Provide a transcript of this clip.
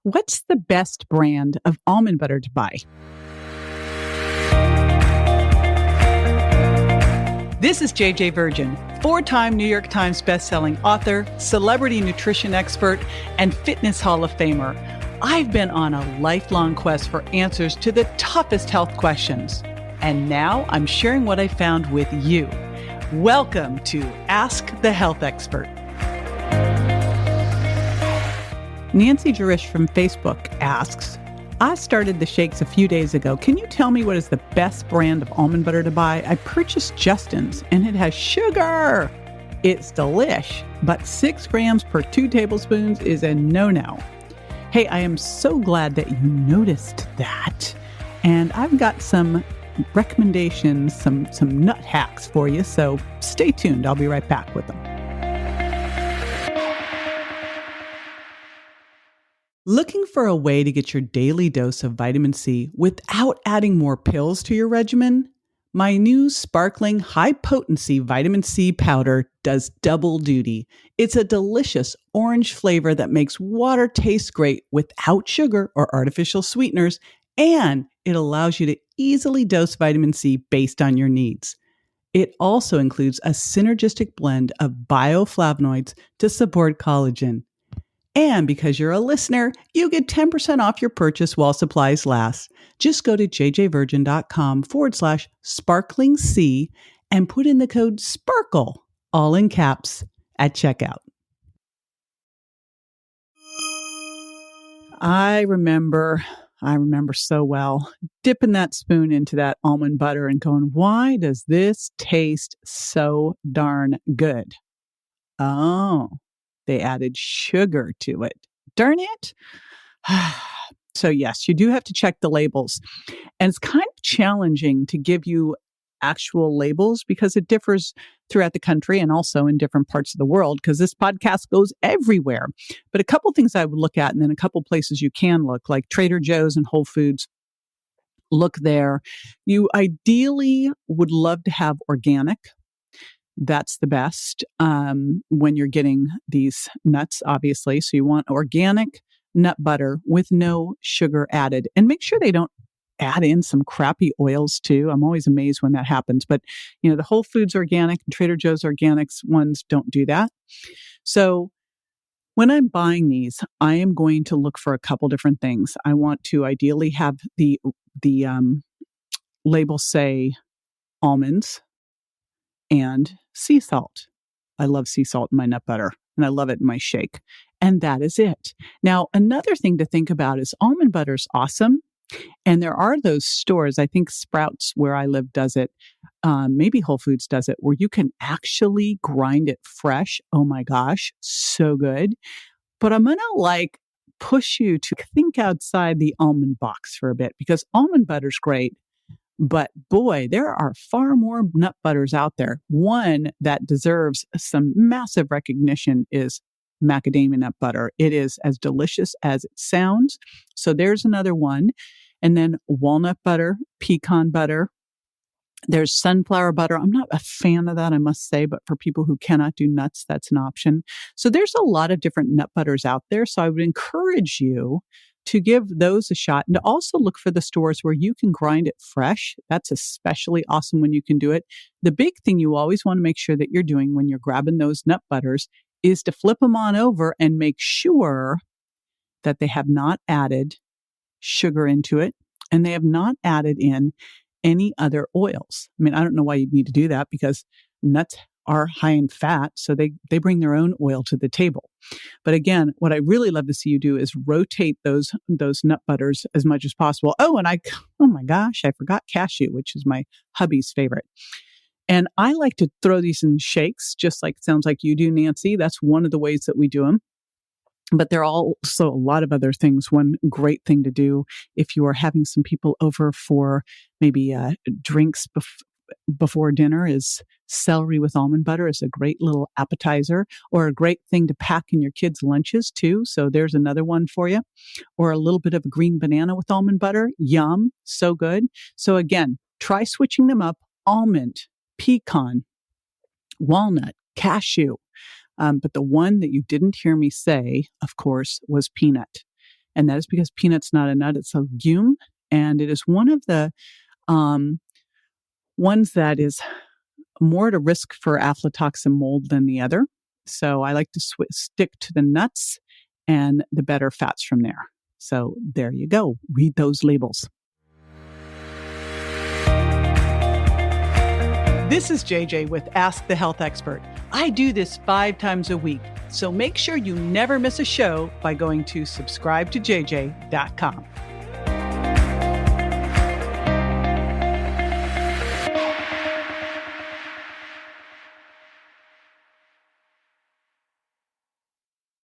What's the best brand of almond butter to buy? This is JJ Virgin, four-time New York Times bestselling author, celebrity nutrition expert, and fitness Hall of Famer. I've been on a lifelong quest for answers to the toughest health questions. And now I'm sharing what I found with you. Welcome to Ask the Health Expert. Nancy Jarish from Facebook asks, I started the shakes a few days ago. Can you tell me what is the best brand of almond butter to buy? I purchased Justin's and it has sugar. It's delish, but 6 grams per 2 tablespoons is a no-no. Hey, I am so glad that you noticed that. And I've got some recommendations, some nut hacks for you. So stay tuned. I'll be right back with them. Looking for a way to get your daily dose of vitamin C without adding more pills to your regimen? My new sparkling high-potency vitamin C powder does double duty. It's a delicious orange flavor that makes water taste great without sugar or artificial sweeteners, and it allows you to easily dose vitamin C based on your needs. It also includes a synergistic blend of bioflavonoids to support collagen. And because you're a listener, you get 10% off your purchase while supplies last. Just go to jjvirgin.com/sparklingc and put in the code SPARKLE, all in caps, at checkout. I remember so well dipping that spoon into that almond butter and going, why does this taste so darn good? Oh, they added sugar to it. Darn it. So yes, you do have to check the labels. And it's kind of challenging to give you actual labels because it differs throughout the country and also in different parts of the world because this podcast goes everywhere. But a couple things I would look at and then a couple places you can look, like Trader Joe's and Whole Foods. Look there. You ideally would love to have organic. That's the best when you're getting these nuts, obviously. So you want organic nut butter with no sugar added. And make sure they don't add in some crappy oils too. I'm always amazed when that happens. But, the Whole Foods organic and Trader Joe's organics ones don't do that. So when I'm buying these, I am going to look for a couple different things. I want to ideally have the label say almonds and sea salt. I love sea salt in my nut butter and I love it in my shake. And that is it. Now, another thing to think about is almond butter is awesome. And there are those stores, I think Sprouts where I live does it, maybe Whole Foods does it, where you can actually grind it fresh. Oh my gosh, so good. But I'm going to push you to think outside the almond box for a bit because almond butter's great. But boy, there are far more nut butters out there. One that deserves some massive recognition is macadamia nut butter. It is as delicious as it sounds. So there's another one. And then walnut butter, pecan butter. There's sunflower butter. I'm not a fan of that, I must say, but for people who cannot do nuts, that's an option. So there's a lot of different nut butters out there. So I would encourage you to give those a shot and to also look for the stores where you can grind it fresh. That's especially awesome when you can do it. The big thing you always want to make sure that you're doing when you're grabbing those nut butters is to flip them on over and make sure that they have not added sugar into it and they have not added in any other oils. I mean, I don't know why you'd need to do that because nuts are high in fat, so they bring their own oil to the table. But again, what I really love to see you do is rotate those nut butters as much as possible. Oh my gosh, I forgot cashew, which is my hubby's favorite. And I like to throw these in shakes, just like it sounds like you do, Nancy. That's one of the ways that we do them. But there are also a lot of other things. One great thing to do if you are having some people over for maybe drinks before dinner is celery with almond butter is a great little appetizer or a great thing to pack in your kids' lunches too. So there's another one for you. Or a little bit of a green banana with almond butter. Yum. So good. So again, try switching them up. Almond, pecan, walnut, cashew. But the one that you didn't hear me say, of course, was peanut. And that is because peanut's not a nut, it's a legume. And it is one of the ones that is more at a risk for aflatoxin mold than the other. So I like to stick to the nuts and the better fats from there. So there you go. Read those labels. This is JJ with Ask the Health Expert. I do this 5 times a week, so make sure you never miss a show by going to subscribetojj.com.